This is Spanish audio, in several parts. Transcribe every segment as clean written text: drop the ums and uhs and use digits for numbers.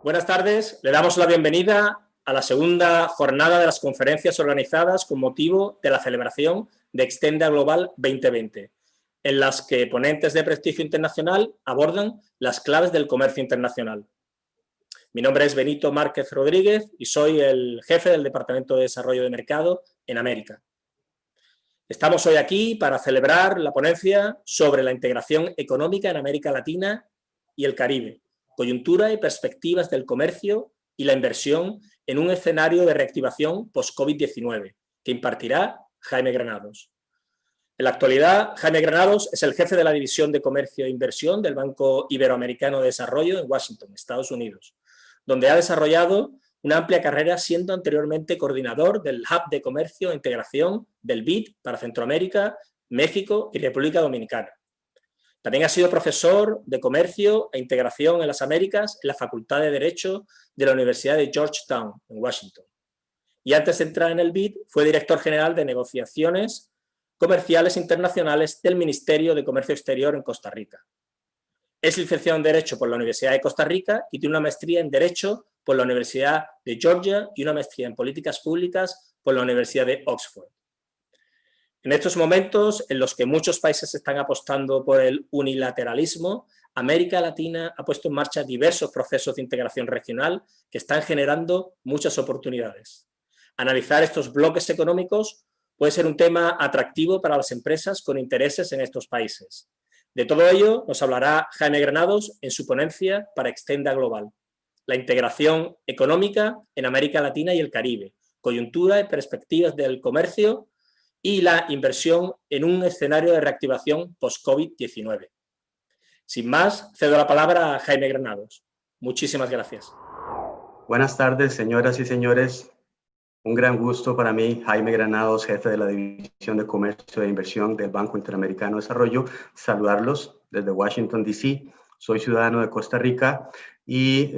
Buenas tardes, le damos la bienvenida a la segunda jornada de las conferencias organizadas con motivo de la celebración de Extenda Global 2020, en las que ponentes de prestigio internacional abordan las claves del comercio internacional. Mi nombre es Benito Márquez Rodríguez y soy el jefe del Departamento de Desarrollo de Mercado en América. Estamos hoy aquí para celebrar la ponencia sobre la integración económica en América Latina y el Caribe, coyuntura y perspectivas del comercio y la inversión en un escenario de reactivación post-COVID-19, que impartirá Jaime Granados. En la actualidad, Jaime Granados es el jefe de la División de Comercio e Inversión del Banco Iberoamericano de Desarrollo en Washington, Estados Unidos, donde ha desarrollado una amplia carrera siendo anteriormente coordinador del Hub de Comercio e Integración del BID para Centroamérica, México y República Dominicana. También ha sido profesor de Comercio e Integración en las Américas en la Facultad de Derecho de la Universidad de Georgetown, en Washington. Y antes de entrar en el BID, fue director general de Negociaciones Comerciales Internacionales del Ministerio de Comercio Exterior en Costa Rica. Es licenciado en Derecho por la Universidad de Costa Rica y tiene una maestría en Derecho por la Universidad de Georgia y una maestría en Políticas Públicas por la Universidad de Oxford. En estos momentos en los que muchos países están apostando por el unilateralismo, América Latina ha puesto en marcha diversos procesos de integración regional que están generando muchas oportunidades. Analizar estos bloques económicos puede ser un tema atractivo para las empresas con intereses en estos países. De todo ello nos hablará Jaime Granados en su ponencia para Extenda Global, la integración económica en América Latina y el Caribe, coyuntura y perspectivas del comercio y la inversión en un escenario de reactivación post-COVID-19. Sin más, cedo la palabra a Jaime Granados. Muchísimas gracias. Buenas tardes, señoras y señores. Un gran gusto para mí, Jaime Granados, jefe de la División de Comercio e Inversión del Banco Interamericano de Desarrollo, saludarlos desde Washington, D.C. Soy ciudadano de Costa Rica y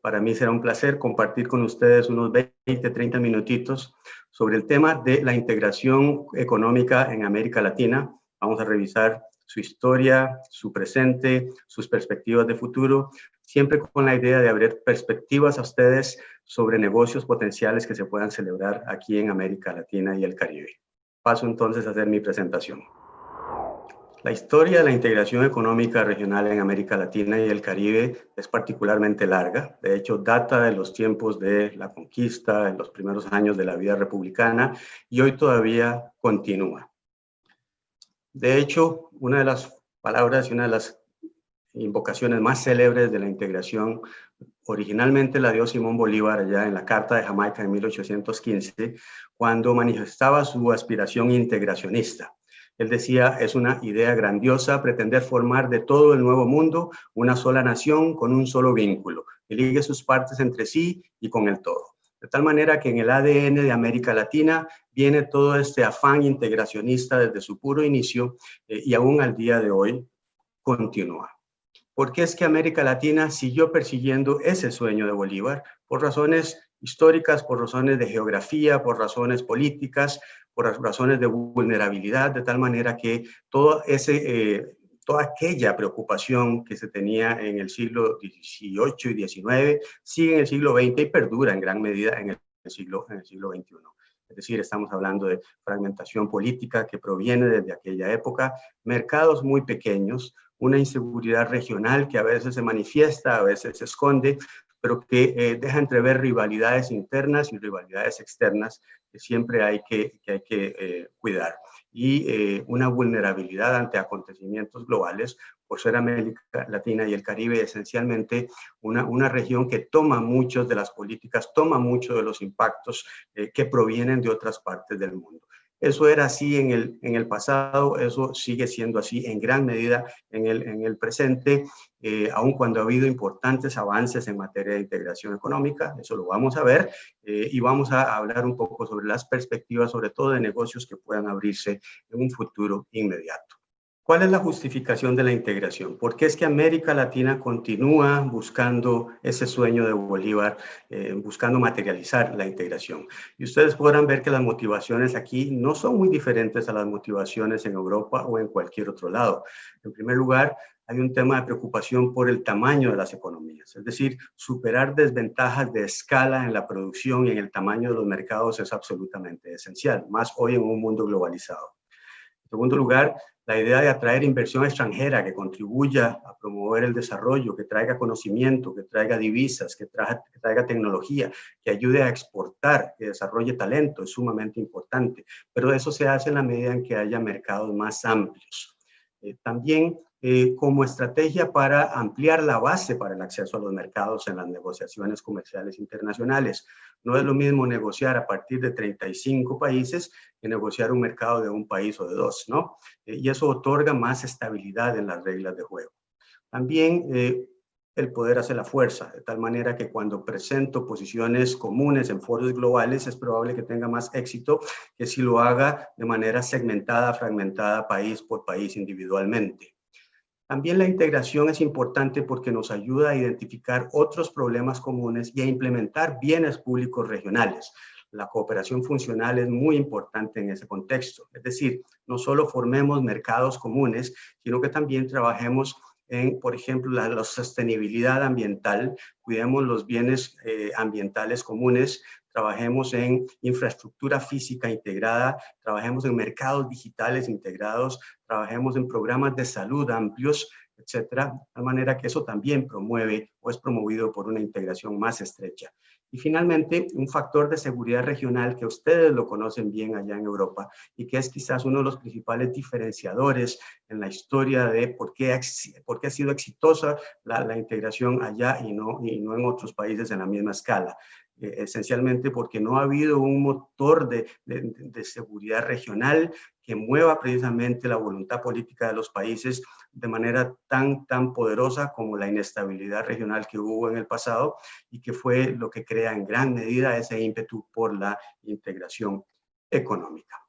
para mí será un placer compartir con ustedes unos 20, 30 minutitos sobre el tema de la integración económica en América Latina. Vamos a revisar su historia, su presente, sus perspectivas de futuro, siempre con la idea de abrir perspectivas a ustedes sobre negocios potenciales que se puedan celebrar aquí en América Latina y el Caribe. Paso entonces a hacer mi presentación. La historia de la integración económica regional en América Latina y el Caribe es particularmente larga. De hecho, data de los tiempos de la conquista, en los primeros años de la vida republicana, y hoy todavía continúa. De hecho, una de las palabras y una de las invocaciones más célebres de la integración originalmente la dio Simón Bolívar allá en la Carta de Jamaica en 1815, cuando manifestaba su aspiración integracionista. Él decía, es una idea grandiosa pretender formar de todo el nuevo mundo una sola nación con un solo vínculo, que ligue sus partes entre sí y con el todo. De tal manera que en el ADN de América Latina viene todo este afán integracionista desde su puro inicio y aún al día de hoy continúa. ¿Por qué es que América Latina siguió persiguiendo ese sueño de Bolívar? Por razones históricas, por razones de geografía, por razones políticas, por razones de vulnerabilidad, de tal manera que toda aquella preocupación que se tenía en el siglo XVIII y XIX sigue en el siglo XX y perdura en gran medida en el siglo XXI. Es decir, estamos hablando de fragmentación política que proviene desde aquella época, mercados muy pequeños, una inseguridad regional que a veces se manifiesta, a veces se esconde, pero que deja entrever rivalidades internas y rivalidades externas que siempre hay que cuidar. Y una vulnerabilidad ante acontecimientos globales, por ser América Latina y el Caribe esencialmente una región que toma muchas de las políticas, toma muchos de los impactos que provienen de otras partes del mundo. Eso era así en el pasado, eso sigue siendo así en gran medida en el presente, aun cuando ha habido importantes avances en materia de integración económica, eso lo vamos a ver, y vamos a hablar un poco sobre las perspectivas, sobre todo de negocios que puedan abrirse en un futuro inmediato. ¿Cuál es la justificación de la integración? ¿Por qué es que América Latina continúa buscando ese sueño de Bolívar, buscando materializar la integración? Y ustedes podrán ver que las motivaciones aquí no son muy diferentes a las motivaciones en Europa o en cualquier otro lado. En primer lugar, hay un tema de preocupación por el tamaño de las economías. economías. Es decir, superar desventajas de escala en la producción y en el tamaño de los mercados es absolutamente esencial, más hoy en un mundo globalizado. En segundo lugar, la idea de atraer inversión extranjera que contribuya a promover el desarrollo, que traiga conocimiento, que traiga divisas, que traiga tecnología, que ayude a exportar, que desarrolle talento, es sumamente importante. Pero eso se hace en la medida en que haya mercados más amplios. También como estrategia para ampliar la base para el acceso a los mercados en las negociaciones comerciales internacionales. No es lo mismo negociar a partir de 35 países que negociar un mercado de un país o de dos, ¿no? Y eso otorga más estabilidad en las reglas de juego. También el poder hace la fuerza, de tal manera que cuando presento posiciones comunes en foros globales es probable que tenga más éxito que si lo haga de manera segmentada, fragmentada, país por país individualmente. También la integración es importante porque nos ayuda a identificar otros problemas comunes y a implementar bienes públicos regionales. La cooperación funcional es muy importante en ese contexto. Es decir, no solo formemos mercados comunes, sino que también trabajemos en, por ejemplo, la sostenibilidad ambiental, cuidemos los bienes ambientales comunes, trabajemos en infraestructura física integrada, trabajemos en mercados digitales integrados, trabajemos en programas de salud amplios, etcétera, de tal manera que eso también promueve o es promovido por una integración más estrecha. Y finalmente, un factor de seguridad regional que ustedes lo conocen bien allá en Europa y que es quizás uno de los principales diferenciadores en la historia de por qué ha sido exitosa la integración allá y no en otros países en la misma escala. Esencialmente porque no ha habido un motor de seguridad regional que mueva precisamente la voluntad política de los países de manera tan poderosa como la inestabilidad regional que hubo en el pasado y que fue lo que crea en gran medida ese ímpetu por la integración económica.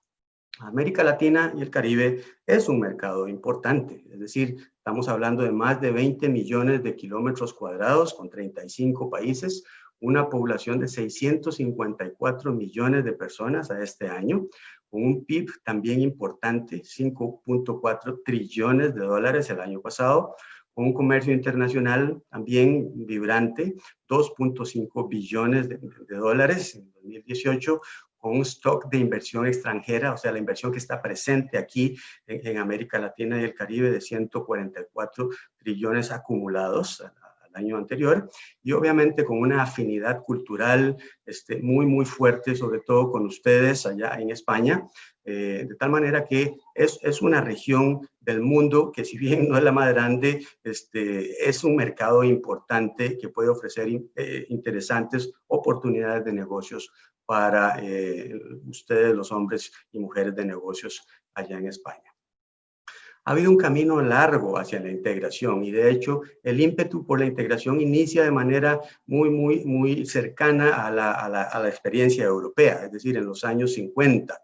América Latina y el Caribe es un mercado importante, es decir, estamos hablando de más de 20 millones de kilómetros cuadrados con 35 países, una población de 654 millones de personas a este año, con un PIB también importante, 5.4 trillones de dólares el año pasado, con un comercio internacional también vibrante, 2.5 billones de dólares en 2018, con un stock de inversión extranjera, o sea, la inversión que está presente aquí en América Latina y el Caribe de 144 trillones acumulados al año anterior, y obviamente con una afinidad cultural muy fuerte, sobre todo con ustedes allá en España, de tal manera que es una región del mundo que, si bien no es la más grande, es un mercado importante que puede ofrecer interesantes oportunidades de negocios para ustedes, los hombres y mujeres de negocios allá en España. Ha habido un camino largo hacia la integración y, de hecho, el ímpetu por la integración inicia de manera muy cercana a la experiencia europea, es decir, en los años 50.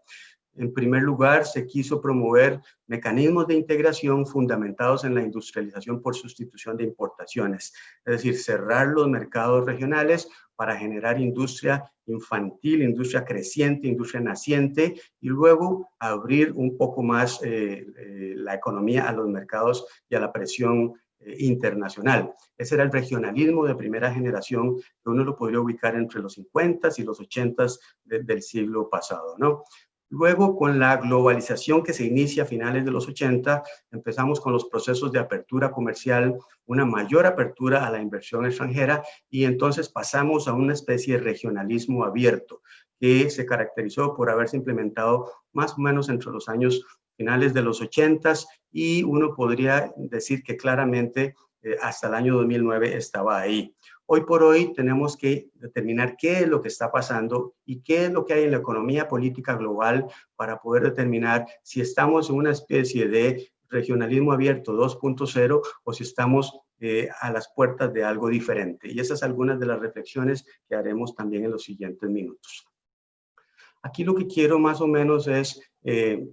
En primer lugar, se quiso promover mecanismos de integración fundamentados en la industrialización por sustitución de importaciones, es decir, cerrar los mercados regionales para generar industria infantil, industria creciente, industria naciente, y luego abrir un poco más la economía a los mercados y a la presión internacional. Ese era el regionalismo de primera generación, que uno lo podría ubicar entre los 50s y los 80s del siglo pasado, ¿no? Luego, con la globalización que se inicia a finales de los 80, empezamos con los procesos de apertura comercial, una mayor apertura a la inversión extranjera, y entonces pasamos a una especie de regionalismo abierto que se caracterizó por haberse implementado más o menos entre los años finales de los 80s, y uno podría decir que claramente hasta el año 2009 estaba ahí. Hoy por hoy tenemos que determinar qué es lo que está pasando y qué es lo que hay en la economía política global para poder determinar si estamos en una especie de regionalismo abierto 2.0 o si estamos a las puertas de algo diferente. Y esas son algunas de las reflexiones que haremos también en los siguientes minutos. Aquí lo que quiero más o menos es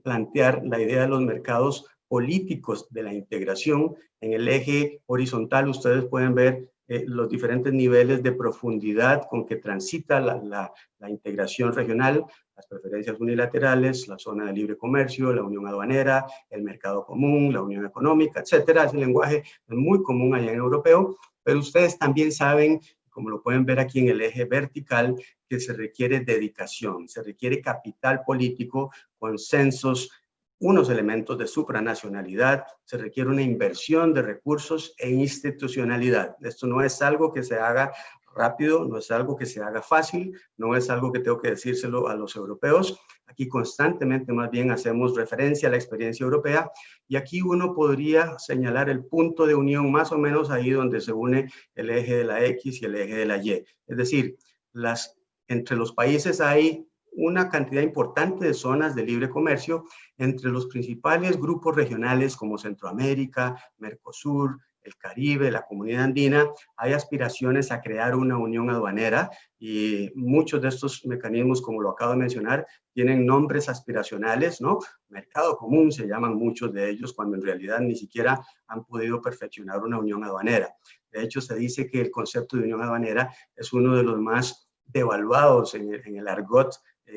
plantear la idea de los mercados políticos de la integración. En el eje horizontal ustedes pueden ver los diferentes niveles de profundidad con que transita la integración regional, las preferencias unilaterales, la zona de libre comercio, la unión aduanera, el mercado común, la unión económica, etcétera. Ese lenguaje es muy común allá en europeo. Pero ustedes también saben, como lo pueden ver aquí en el eje vertical, que se requiere dedicación, se requiere capital político, consensos, unos elementos de supranacionalidad, se requiere una inversión de recursos e institucionalidad. Esto no es algo que se haga rápido, no es algo que se haga fácil, no es algo que tengo que decírselo a los europeos. Aquí constantemente más bien hacemos referencia a la experiencia europea y aquí uno podría señalar el punto de unión más o menos ahí donde se une el eje de la X y el eje de la Y. Es decir, entre los países hay una cantidad importante de zonas de libre comercio entre los principales grupos regionales como Centroamérica, Mercosur, el Caribe, la Comunidad Andina. Hay aspiraciones a crear una unión aduanera y muchos de estos mecanismos, como lo acabo de mencionar, tienen nombres aspiracionales, ¿no? Mercado común se llaman muchos de ellos, cuando en realidad ni siquiera han podido perfeccionar una unión aduanera. De hecho, se dice que el concepto de unión aduanera es uno de los más devaluados en el argot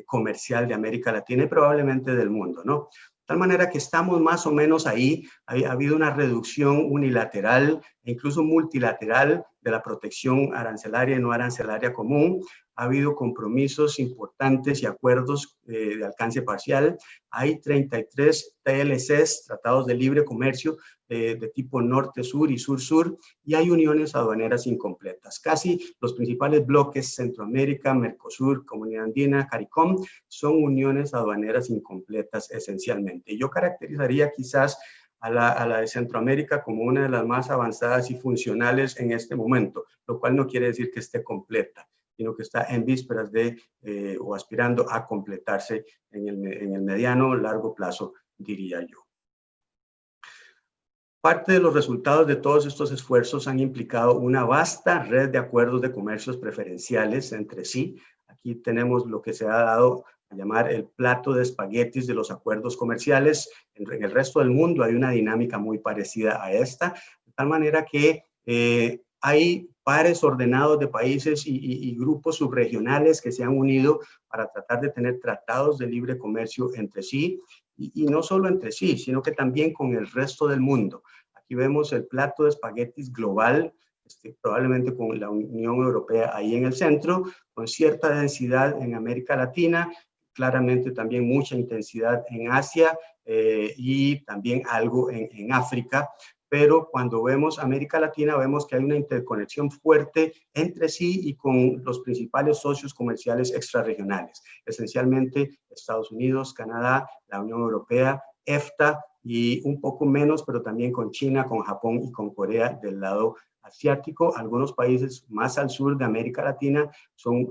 comercial de América Latina y probablemente del mundo, ¿no? De tal manera que estamos más o menos ahí. Ha habido una reducción unilateral e incluso multilateral de la protección arancelaria y no arancelaria común. Ha habido compromisos importantes y acuerdos de alcance parcial. Hay 33 TLCs, tratados de libre comercio, de tipo norte-sur y sur-sur, y hay uniones aduaneras incompletas. Casi los principales bloques, Centroamérica, Mercosur, Comunidad Andina, CARICOM, son uniones aduaneras incompletas esencialmente. Yo caracterizaría quizás a la de Centroamérica como una de las más avanzadas y funcionales en este momento, lo cual no quiere decir que esté completa, sino que está en vísperas de o aspirando a completarse en el mediano o largo plazo, diría yo. Parte de los resultados de todos estos esfuerzos han implicado una vasta red de acuerdos de comercios preferenciales entre sí. Aquí tenemos lo que se ha dado a llamar el plato de espaguetis de los acuerdos comerciales. En el resto del mundo hay una dinámica muy parecida a esta, de tal manera que hay pares ordenados de países y grupos subregionales que se han unido para tratar de tener tratados de libre comercio entre sí, y no solo entre sí, sino que también con el resto del mundo. Aquí vemos el plato de espaguetis global, probablemente con la Unión Europea ahí en el centro, con cierta densidad en América Latina, claramente también mucha intensidad en Asia y también algo en África. Pero cuando vemos América Latina, vemos que hay una interconexión fuerte entre sí y con los principales socios comerciales extrarregionales, esencialmente Estados Unidos, Canadá, la Unión Europea, EFTA y un poco menos, pero también con China, con Japón y con Corea del lado asiático. Algunos países más al sur de América Latina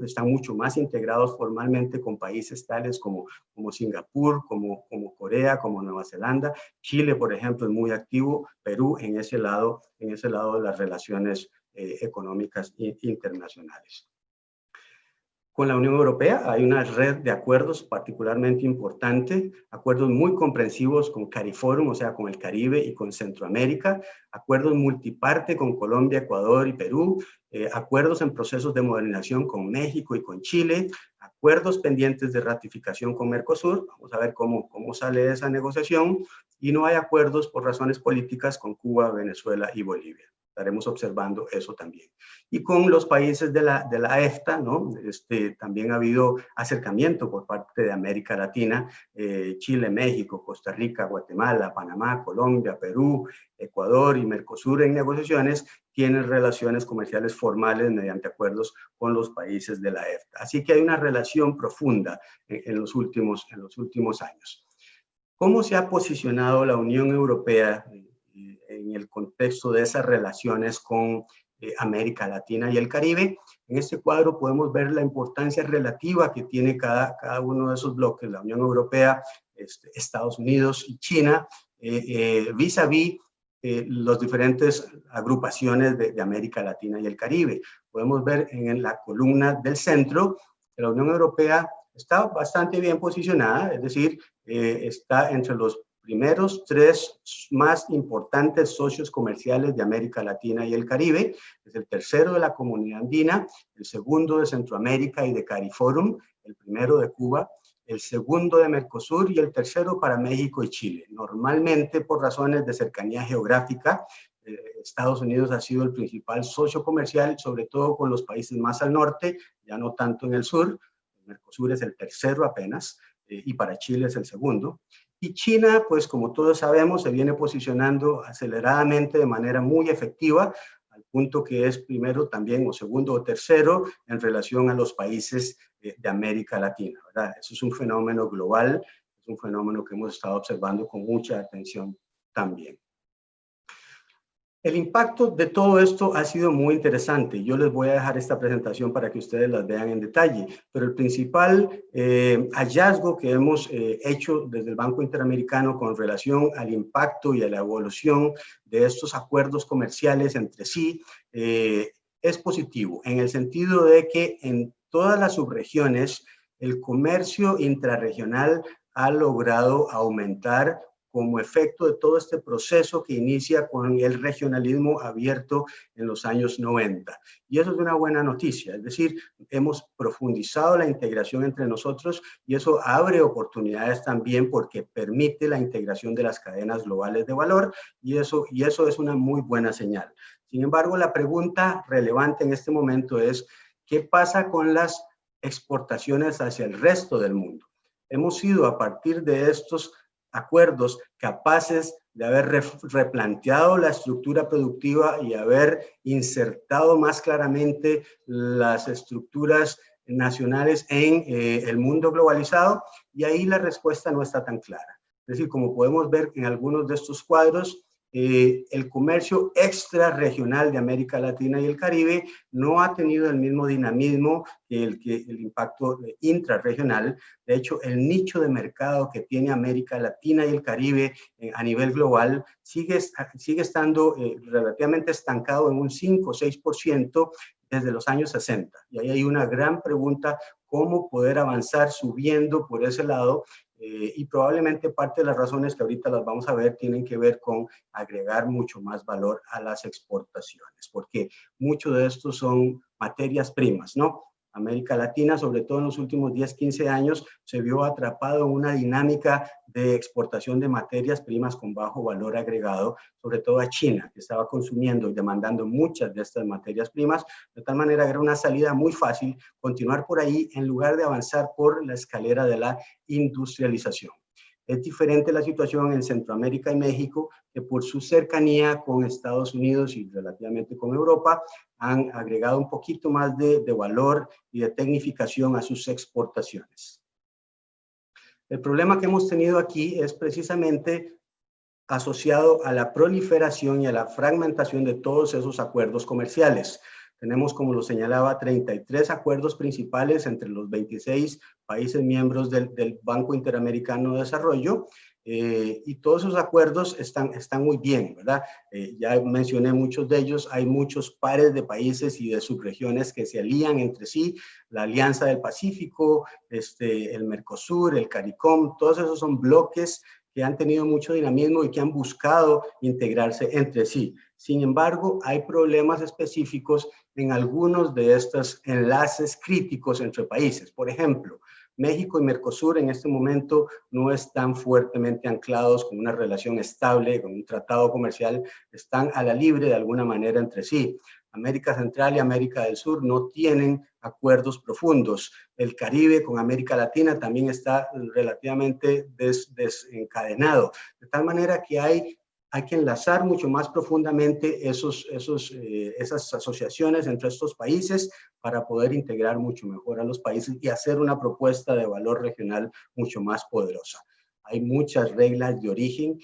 están mucho más integrados formalmente con países tales como Singapur, como Corea, como Nueva Zelanda. Chile, por ejemplo, es muy activo. Perú en ese lado de las relaciones económicas internacionales. Con la Unión Europea hay una red de acuerdos particularmente importante, acuerdos muy comprensivos con CARIFORUM, o sea, con el Caribe y con Centroamérica, acuerdos multiparte con Colombia, Ecuador y Perú, acuerdos en procesos de modernización con México y con Chile, acuerdos pendientes de ratificación con Mercosur. Vamos a ver cómo sale esa negociación, y no hay acuerdos por razones políticas con Cuba, Venezuela y Bolivia. Estaremos observando eso también. Y con los países de la EFTA, ¿no? También ha habido acercamiento por parte de América Latina, Chile, México, Costa Rica, Guatemala, Panamá, Colombia, Perú, Ecuador y Mercosur en negociaciones tienen relaciones comerciales formales mediante acuerdos con los países de la EFTA. Así que hay una relación profunda en los últimos años. ¿Cómo se ha posicionado la Unión Europea en el contexto de esas relaciones con América Latina y el Caribe? En este cuadro podemos ver la importancia relativa que tiene cada uno de esos bloques, la Unión Europea, Estados Unidos y China, vis a vis las diferentes agrupaciones de América Latina y el Caribe. Podemos ver en la columna del centro que la Unión Europea está bastante bien posicionada, es decir, está entre los primeros 3 más importantes socios comerciales de América Latina y el Caribe. Es el tercero de la Comunidad Andina, el segundo de Centroamérica y de CARIFORUM, el primero de Cuba, el segundo de Mercosur y el tercero para México y Chile. Normalmente por razones de cercanía geográfica Estados Unidos ha sido el principal socio comercial, sobre todo con los países más al norte, ya no tanto en el sur. El Mercosur es el tercero apenas, y para Chile es el segundo. Y China, pues como todos sabemos, se viene posicionando aceleradamente de manera muy efectiva, al punto que es primero también o segundo o tercero en relación a los países de América Latina, ¿verdad? Eso es un fenómeno global, es un fenómeno que hemos estado observando con mucha atención también. El impacto de todo esto ha sido muy interesante. Yo les voy a dejar esta presentación para que ustedes las vean en detalle, pero el principal hallazgo que hemos hecho desde el Banco Interamericano con relación al impacto y a la evolución de estos acuerdos comerciales entre sí es positivo, en el sentido de que en todas las subregiones el comercio intrarregional ha logrado aumentar como efecto de todo este proceso que inicia con el regionalismo abierto en los años 90. Y eso es una buena noticia, es decir, hemos profundizado la integración entre nosotros y eso abre oportunidades también porque permite la integración de las cadenas globales de valor y eso es una muy buena señal. Sin embargo, la pregunta relevante en este momento es, ¿qué pasa con las exportaciones hacia el resto del mundo? Hemos sido, a partir de estos acuerdos, capaces de haber replanteado la estructura productiva y haber insertado más claramente las estructuras nacionales en el mundo globalizado, y ahí la respuesta no está tan clara. Es decir, como podemos ver en algunos de estos cuadros, el comercio extrarregional de América Latina y el Caribe no ha tenido el mismo dinamismo que el impacto intrarregional. De hecho, el nicho de mercado que tiene América Latina y el Caribe a nivel global sigue estando relativamente estancado en un 5 o 6% desde los años 60. Y ahí hay una gran pregunta, cómo poder avanzar subiendo por ese lado. Y probablemente parte de las razones que ahorita las vamos a ver tienen que ver con agregar mucho más valor a las exportaciones, porque mucho de esto son materias primas, ¿no? América Latina, sobre todo en los últimos 10, 15 años, se vio atrapado en una dinámica de exportación de materias primas con bajo valor agregado, sobre todo a China, que estaba consumiendo y demandando muchas de estas materias primas, de tal manera que era una salida muy fácil continuar por ahí en lugar de avanzar por la escalera de la industrialización. Es diferente la situación en Centroamérica y México, que por su cercanía con Estados Unidos y relativamente con Europa, han agregado un poquito más de valor y de tecnificación a sus exportaciones. El problema que hemos tenido aquí es precisamente asociado a la proliferación y a la fragmentación de todos esos acuerdos comerciales. Tenemos, como lo señalaba, 33 acuerdos principales entre los 26 países miembros del Banco Interamericano de Desarrollo, y todos esos acuerdos están muy bien, ¿verdad? Ya mencioné muchos de ellos, hay muchos pares de países y de subregiones que se alían entre sí, la Alianza del Pacífico, el Mercosur, el CARICOM, todos esos son bloques que han tenido mucho dinamismo y que han buscado integrarse entre sí. Sin embargo, hay problemas específicos en algunos de estos enlaces críticos entre países. Por ejemplo, México y Mercosur en este momento no están fuertemente anclados con una relación estable, con un tratado comercial, están a la libre de alguna manera entre sí. América Central y América del Sur no tienen acuerdos profundos. El Caribe con América Latina también está relativamente desencadenado. De tal manera que hay que enlazar mucho más profundamente esas asociaciones entre estos países para poder integrar mucho mejor a los países y hacer una propuesta de valor regional mucho más poderosa. Hay muchas reglas de origen,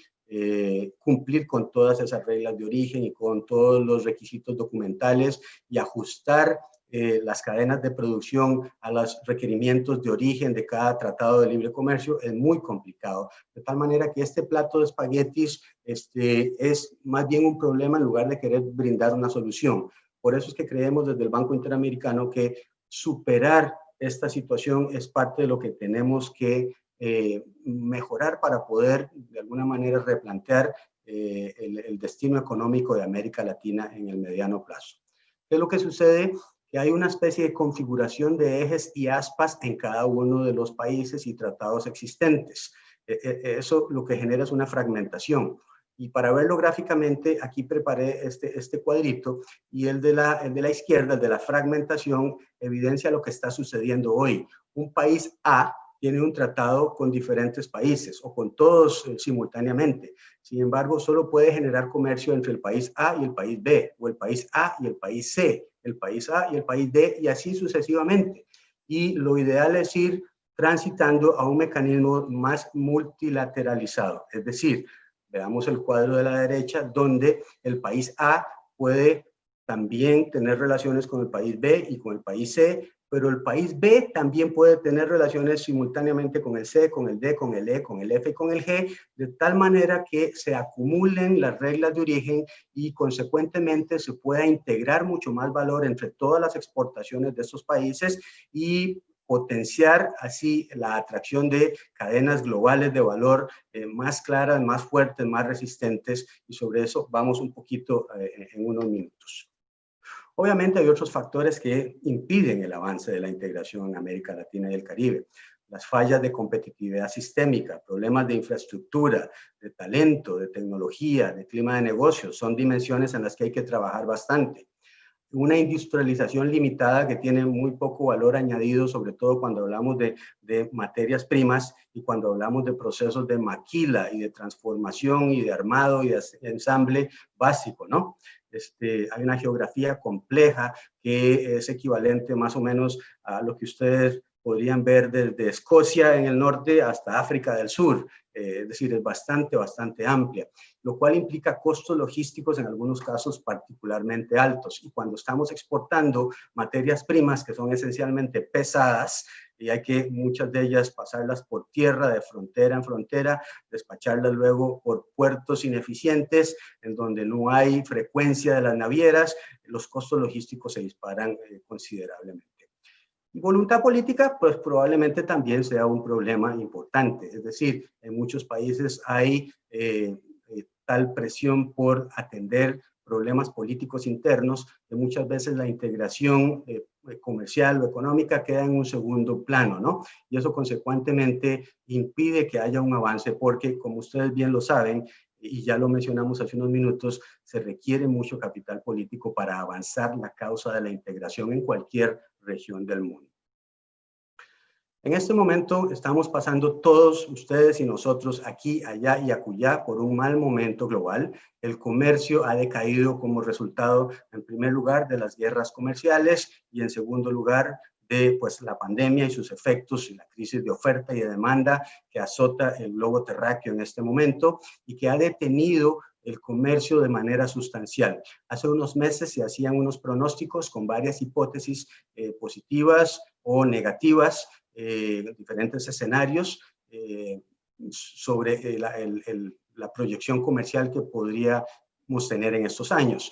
cumplir con todas esas reglas de origen y con todos los requisitos documentales y ajustar las cadenas de producción a los requerimientos de origen de cada tratado de libre comercio es muy complicado. De tal manera que este plato de espaguetis es más bien un problema en lugar de querer brindar una solución. Por eso es que creemos desde el Banco Interamericano que superar esta situación es parte de lo que tenemos que mejorar para poder de alguna manera replantear el destino económico de América Latina en el mediano plazo. ¿Qué es lo que sucede? Que hay una especie de configuración de ejes y aspas en cada uno de los países y tratados existentes. Eso lo que genera es una fragmentación. Y para verlo gráficamente, aquí preparé este cuadrito, y el de la izquierda, el de la fragmentación, evidencia lo que está sucediendo hoy. Un país A tiene un tratado con diferentes países o con todos simultáneamente. Sin embargo, solo puede generar comercio entre el país A y el país B, o el país A y el país C, el país A y el país D, y así sucesivamente. Y lo ideal es ir transitando a un mecanismo más multilateralizado. Es decir, veamos el cuadro de la derecha, donde el país A puede también tener relaciones con el país B y con el país C, pero el país B también puede tener relaciones simultáneamente con el C, con el D, con el E, con el F y con el G, de tal manera que se acumulen las reglas de origen y consecuentemente se pueda integrar mucho más valor entre todas las exportaciones de estos países y potenciar así la atracción de cadenas globales de valor más claras, más fuertes, más resistentes, y sobre eso vamos un poquito en unos minutos. Obviamente hay otros factores que impiden el avance de la integración en América Latina y el Caribe. Las fallas de competitividad sistémica, problemas de infraestructura, de talento, de tecnología, de clima de negocios, son dimensiones en las que hay que trabajar bastante. Una industrialización limitada que tiene muy poco valor añadido, sobre todo cuando hablamos de materias primas y cuando hablamos de procesos de maquila y de transformación y de armado y de ensamble básico, ¿no? Hay una geografía compleja que es equivalente más o menos a lo que ustedes podrían ver desde Escocia en el norte hasta África del Sur, es decir, es bastante amplia, lo cual implica costos logísticos en algunos casos particularmente altos. Y cuando estamos exportando materias primas que son esencialmente pesadas, y hay que muchas de ellas pasarlas por tierra, de frontera en frontera, despacharlas luego por puertos ineficientes, en donde no hay frecuencia de las navieras, los costos logísticos se disparan considerablemente. Y voluntad política, pues probablemente también sea un problema importante. Es decir, en muchos países hay tal presión por atender problemas políticos internos que muchas veces la integración comercial o económica queda en un segundo plano, ¿no? Y eso consecuentemente impide que haya un avance porque, como ustedes bien lo saben, y ya lo mencionamos hace unos minutos, se requiere mucho capital político para avanzar la causa de la integración en cualquier región del mundo. En este momento estamos pasando todos ustedes y nosotros aquí, allá y acullá por un mal momento global. El comercio ha decaído como resultado, en primer lugar, de las guerras comerciales y en segundo lugar, de pues, la pandemia y sus efectos y la crisis de oferta y de demanda que azota el globo terráqueo en este momento y que ha detenido el comercio de manera sustancial. Hace unos meses se hacían unos pronósticos con varias hipótesis positivas o negativas, diferentes escenarios sobre la proyección comercial que podríamos tener en estos años.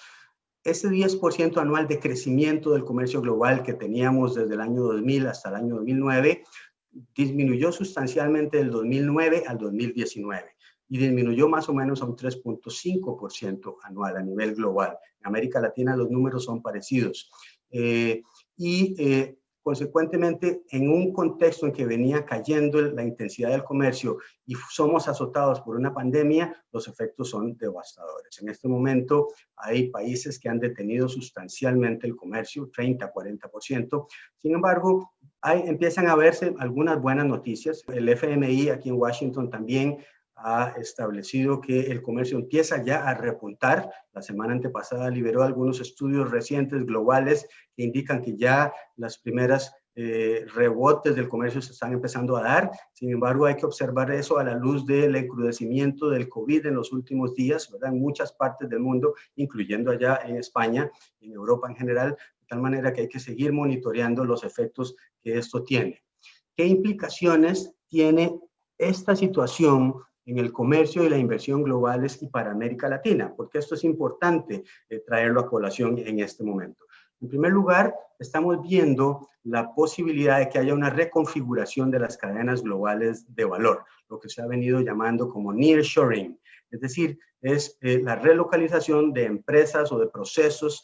Ese 10% anual de crecimiento del comercio global que teníamos desde el año 2000 hasta el año 2009 disminuyó sustancialmente del 2009 al 2019 y disminuyó más o menos a un 3.5% anual a nivel global. En América Latina los números son parecidos. Consecuentemente, en un contexto en que venía cayendo la intensidad del comercio y somos azotados por una pandemia, los efectos son devastadores. En este momento hay países que han detenido sustancialmente el comercio, 30-40%. Sin embargo, empiezan a verse algunas buenas noticias. El FMI aquí en Washington también ha establecido que el comercio empieza ya a repuntar. La semana antepasada liberó algunos estudios recientes globales que indican que ya las primeras rebotes del comercio se están empezando a dar. Sin embargo, hay que observar eso a la luz del encrudecimiento del COVID en los últimos días, ¿verdad? En muchas partes del mundo, incluyendo allá en España y en Europa en general, de tal manera que hay que seguir monitoreando los efectos que esto tiene. ¿Qué implicaciones tiene esta situación en el comercio y la inversión globales y para América Latina? Porque esto es importante traerlo a colación en este momento. En primer lugar, estamos viendo la posibilidad de que haya una reconfiguración de las cadenas globales de valor, lo que se ha venido llamando como nearshoring. Es decir, es la relocalización de empresas o de procesos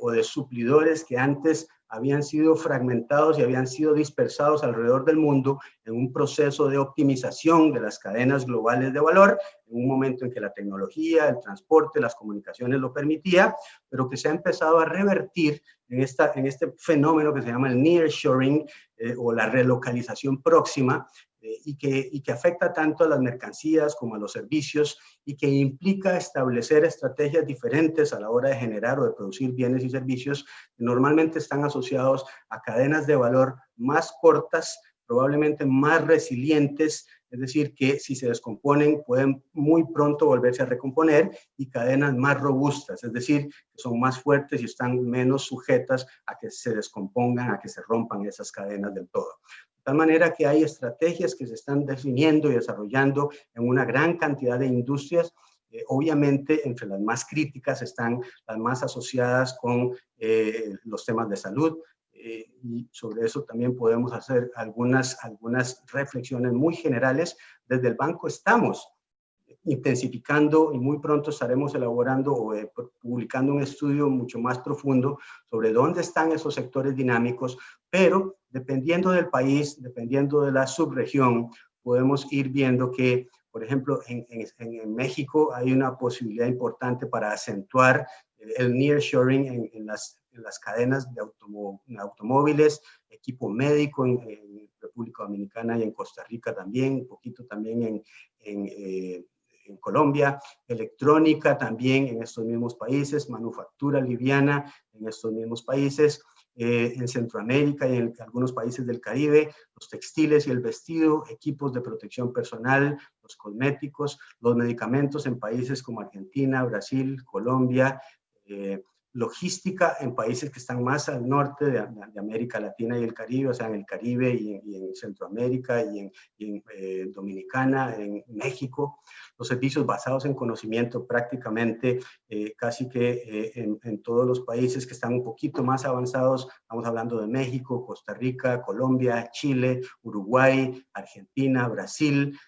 o de suplidores que antes habían sido fragmentados y habían sido dispersados alrededor del mundo en un proceso de optimización de las cadenas globales de valor, en un momento en que la tecnología, el transporte, las comunicaciones lo permitía, pero que se ha empezado a revertir en este fenómeno que se llama el nearshoring o la relocalización próxima, y que afecta tanto a las mercancías como a los servicios y que implica establecer estrategias diferentes a la hora de generar o de producir bienes y servicios que normalmente están asociados a cadenas de valor más cortas, probablemente más resilientes, es decir, que si se descomponen pueden muy pronto volverse a recomponer, y cadenas más robustas, es decir, que son más fuertes y están menos sujetas a que se descompongan, a que se rompan esas cadenas del todo. De tal manera que hay estrategias que se están definiendo y desarrollando en una gran cantidad de industrias. Obviamente, entre las más críticas están las más asociadas con los temas de salud, y sobre eso también podemos hacer algunas reflexiones muy generales. Desde el banco estamos intensificando y muy pronto estaremos elaborando o publicando un estudio mucho más profundo sobre dónde están esos sectores dinámicos, pero dependiendo del país, dependiendo de la subregión, podemos ir viendo que, por ejemplo, en México hay una posibilidad importante para acentuar el nearshoring en las cadenas de automóviles, equipo médico en República Dominicana y en Costa Rica también, un poquito también en Colombia, electrónica también en estos mismos países, manufactura liviana en estos mismos países, en Centroamérica y en algunos países del Caribe, los textiles y el vestido, equipos de protección personal, los cosméticos, los medicamentos en países como Argentina, Brasil, Colombia, logística en países que están más al norte de América Latina y el Caribe, o sea, en el Caribe y en Centroamérica y en Dominicana, en México. Los servicios basados en conocimiento prácticamente casi que en todos los países que están un poquito más avanzados. Estamos hablando de México, Costa Rica, Colombia, Chile, Uruguay, Argentina, Brasil,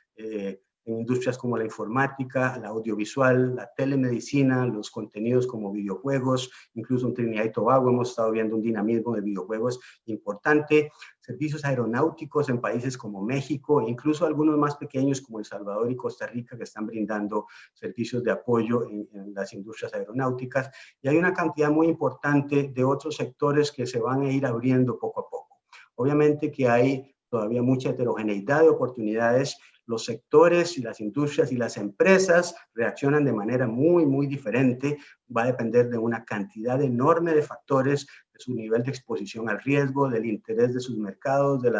en industrias como la informática, la audiovisual, la telemedicina, los contenidos como videojuegos, incluso en Trinidad y Tobago hemos estado viendo un dinamismo de videojuegos importante, servicios aeronáuticos en países como México, incluso algunos más pequeños como El Salvador y Costa Rica que están brindando servicios de apoyo en las industrias aeronáuticas, y hay una cantidad muy importante de otros sectores que se van a ir abriendo poco a poco. Obviamente que hay todavía mucha heterogeneidad de oportunidades. Los sectores y las industrias y las empresas reaccionan de manera muy, muy diferente. Va a depender de una cantidad enorme de factores, de su nivel de exposición al riesgo, del interés de sus mercados, de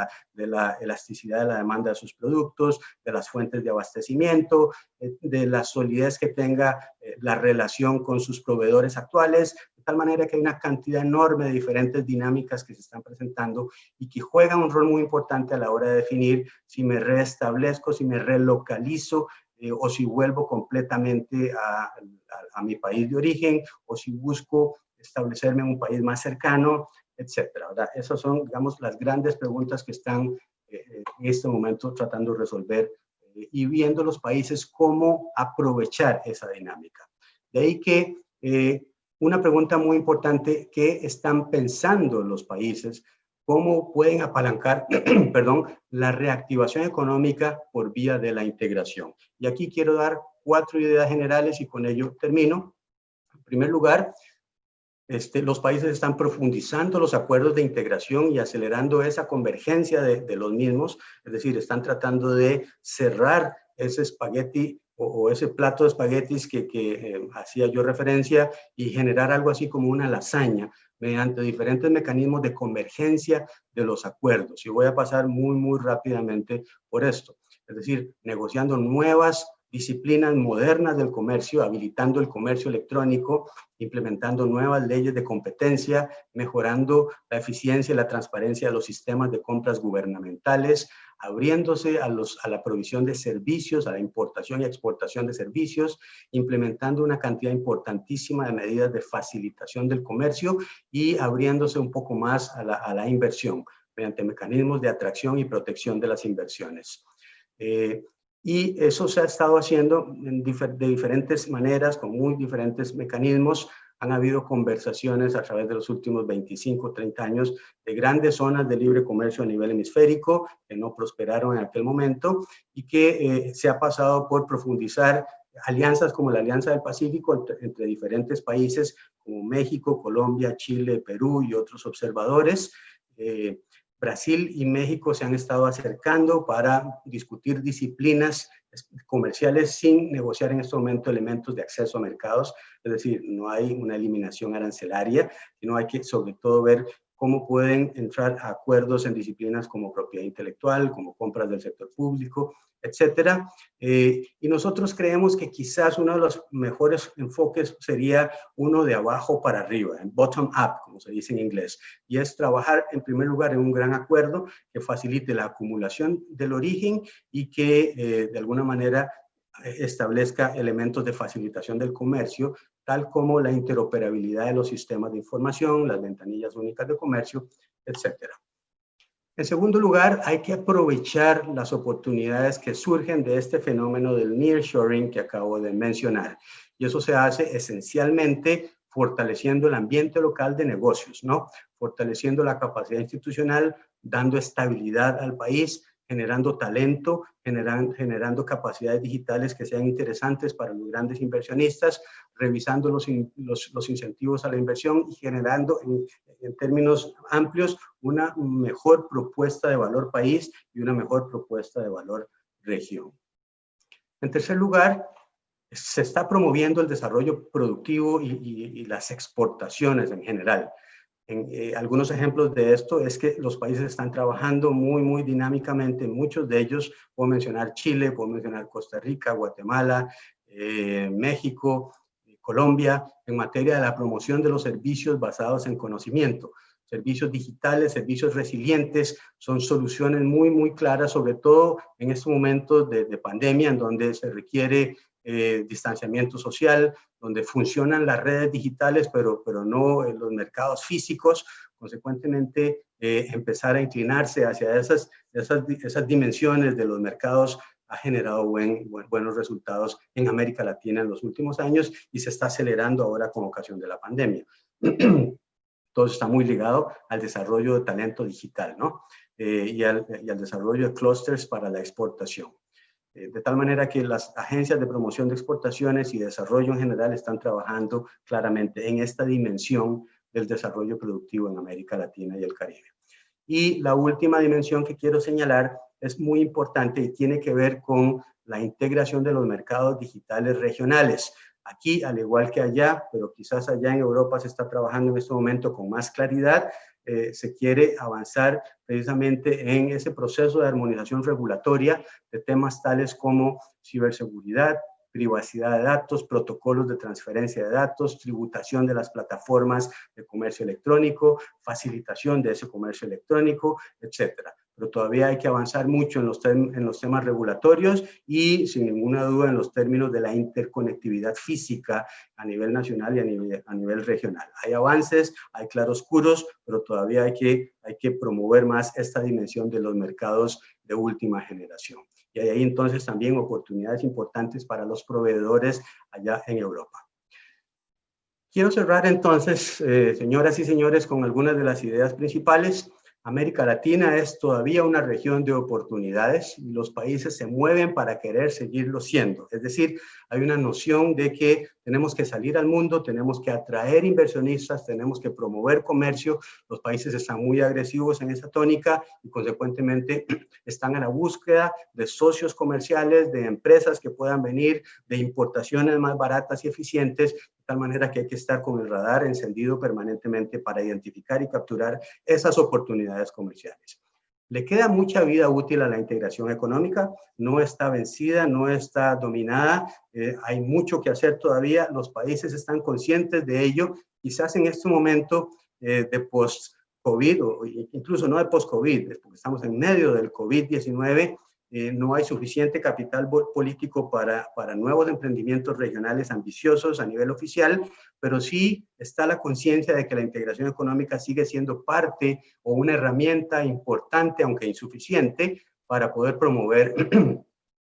la elasticidad de la demanda de sus productos, de las fuentes de abastecimiento, de la solidez que tenga la relación con sus proveedores actuales, de tal manera que hay una cantidad enorme de diferentes dinámicas que se están presentando y que juegan un rol muy importante a la hora de definir si me restablezco, si me relocalizo, o si vuelvo completamente a mi país de origen, o si busco establecerme en un país más cercano, etcétera, ¿verdad? Esas son, digamos, las grandes preguntas que están en este momento tratando de resolver y viendo los países cómo aprovechar esa dinámica. De ahí que una pregunta muy importante, ¿qué están pensando los países? ¿Cómo pueden apalancar perdón, la reactivación económica por vía de la integración? Y aquí quiero dar 4 ideas generales y con ello termino. En primer lugar, los países están profundizando los acuerdos de integración y acelerando esa convergencia de los mismos, es decir, están tratando de cerrar ese espagueti o ese plato de espaguetis que hacía yo referencia y generar algo así como una lasaña mediante diferentes mecanismos de convergencia de los acuerdos. Y voy a pasar muy, muy rápidamente por esto. Es decir, negociando nuevas disciplinas modernas del comercio, habilitando el comercio electrónico, implementando nuevas leyes de competencia, mejorando la eficiencia y la transparencia de los sistemas de compras gubernamentales, abriéndose a la provisión de servicios, a la importación y exportación de servicios, implementando una cantidad importantísima de medidas de facilitación del comercio y abriéndose un poco más a la inversión mediante mecanismos de atracción y protección de las inversiones. Y eso se ha estado haciendo de diferentes maneras, con muy diferentes mecanismos. Han habido conversaciones a través de los últimos 25, 30 años de grandes zonas de libre comercio a nivel hemisférico que no prosperaron en aquel momento y que se ha pasado por profundizar alianzas como la Alianza del Pacífico entre diferentes países como México, Colombia, Chile, Perú y otros observadores. Brasil y México se han estado acercando para discutir disciplinas comerciales sin negociar en este momento elementos de acceso a mercados, es decir, no hay una eliminación arancelaria, sino hay que sobre todo ver cómo pueden entrar a acuerdos en disciplinas como propiedad intelectual, como compras del sector público, etcétera. Y nosotros creemos que quizás uno de los mejores enfoques sería uno de abajo para arriba, bottom up, como se dice en inglés, y es trabajar en primer lugar en un gran acuerdo que facilite la acumulación del origen y que de alguna manera establezca elementos de facilitación del comercio, tal como la interoperabilidad de los sistemas de información, las ventanillas únicas de comercio, etcétera. En segundo lugar, hay que aprovechar las oportunidades que surgen de este fenómeno del nearshoring que acabo de mencionar. Y eso se hace esencialmente fortaleciendo el ambiente local de negocios, ¿no? Fortaleciendo la capacidad institucional, dando estabilidad al país, generando talento, generando capacidades digitales que sean interesantes para los grandes inversionistas, revisando los incentivos a la inversión y generando en términos amplios una mejor propuesta de valor país y una mejor propuesta de valor región. En tercer lugar, se está promoviendo el desarrollo productivo y las exportaciones en general. Algunos ejemplos de esto es que los países están trabajando muy dinámicamente, muchos de ellos, puedo mencionar Chile, puedo mencionar Costa Rica, Guatemala, México, Colombia, en materia de la promoción de los servicios basados en conocimiento. Servicios digitales, servicios resilientes, son soluciones muy claras, sobre todo en estos momentos de pandemia, en donde se requiere distanciamiento social, donde funcionan las redes digitales, pero no en los mercados físicos. Consecuentemente, empezar a inclinarse hacia esas dimensiones de los mercados ha generado buenos resultados en América Latina en los últimos años y se está acelerando ahora con ocasión de la pandemia. Todo está muy ligado al desarrollo de talento digital, ¿no? Y al desarrollo de clústeres para la exportación. De tal manera que las agencias de promoción de exportaciones y desarrollo en general están trabajando claramente en esta dimensión del desarrollo productivo en América Latina y el Caribe. Y la última dimensión que quiero señalar es muy importante y tiene que ver con la integración de los mercados digitales regionales. Aquí, al igual que allá, pero quizás allá en Europa se está trabajando en este momento con más claridad, se quiere avanzar precisamente en ese proceso de armonización regulatoria de temas tales como ciberseguridad, privacidad de datos, protocolos de transferencia de datos, tributación de las plataformas de comercio electrónico, facilitación de ese comercio electrónico, etcétera. Pero todavía hay que avanzar mucho en los temas regulatorios y, sin ninguna duda, en los términos de la interconectividad física a nivel nacional y a nivel regional. Hay avances, hay claroscuros, pero todavía hay que promover más esta dimensión de los mercados de última generación. Y hay ahí entonces también oportunidades importantes para los proveedores allá en Europa. Quiero cerrar entonces, señoras y señores, con algunas de las ideas principales. América Latina es todavía una región de oportunidades y los países se mueven para querer seguirlo siendo. Es decir, hay una noción de que tenemos que salir al mundo, tenemos que atraer inversionistas, tenemos que promover comercio. Los países están muy agresivos en esa tónica y consecuentemente están a la búsqueda de socios comerciales, de empresas que puedan venir, de importaciones más baratas y eficientes, de tal manera que hay que estar con el radar encendido permanentemente para identificar y capturar esas oportunidades comerciales. Le queda mucha vida útil a la integración económica, no está vencida, no está dominada, hay mucho que hacer todavía, los países están conscientes de ello, quizás en este momento de post-COVID, o incluso no de post-COVID, porque estamos en medio del COVID-19, no hay suficiente capital político para nuevos emprendimientos regionales ambiciosos a nivel oficial, pero sí está la conciencia de que la integración económica sigue siendo parte o una herramienta importante, aunque insuficiente, para poder promover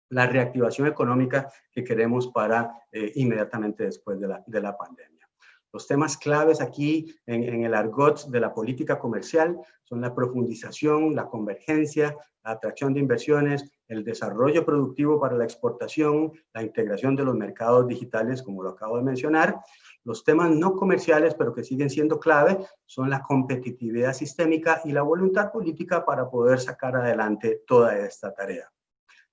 la reactivación económica que queremos para inmediatamente después de la pandemia. Los temas claves aquí en el argot de la política comercial son la profundización, la convergencia, la atracción de inversiones, el desarrollo productivo para la exportación, la integración de los mercados digitales, como lo acabo de mencionar. Los temas no comerciales, pero que siguen siendo clave, son la competitividad sistémica y la voluntad política para poder sacar adelante toda esta tarea.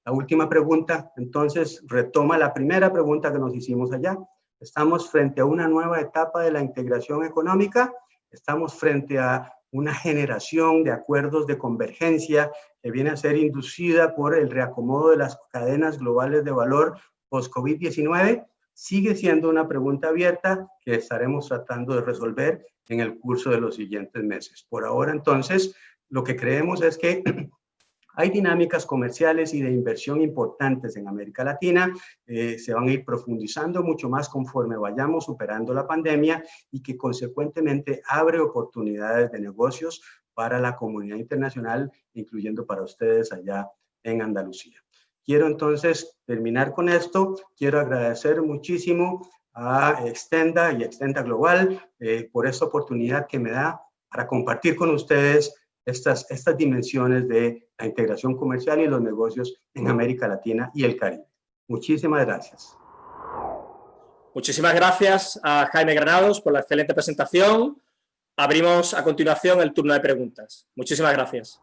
La última pregunta, entonces, retoma la primera pregunta que nos hicimos allá. Estamos frente a una nueva etapa de la integración económica, estamos frente a una generación de acuerdos de convergencia que viene a ser inducida por el reacomodo de las cadenas globales de valor post-COVID-19. Sigue siendo una pregunta abierta que estaremos tratando de resolver en el curso de los siguientes meses. Por ahora, entonces, lo que creemos es que hay dinámicas comerciales y de inversión importantes en América Latina, se van a ir profundizando mucho más conforme vayamos superando la pandemia y que consecuentemente abre oportunidades de negocios para la comunidad internacional, incluyendo para ustedes allá en Andalucía. Quiero entonces terminar con esto. Quiero agradecer muchísimo a Extenda y Extenda Global por esta oportunidad que me da para compartir con ustedes estas dimensiones de la integración comercial y los negocios en América Latina y el Caribe. Muchísimas gracias. Muchísimas gracias a Jaime Granados por la excelente presentación. Abrimos a continuación el turno de preguntas. Muchísimas gracias.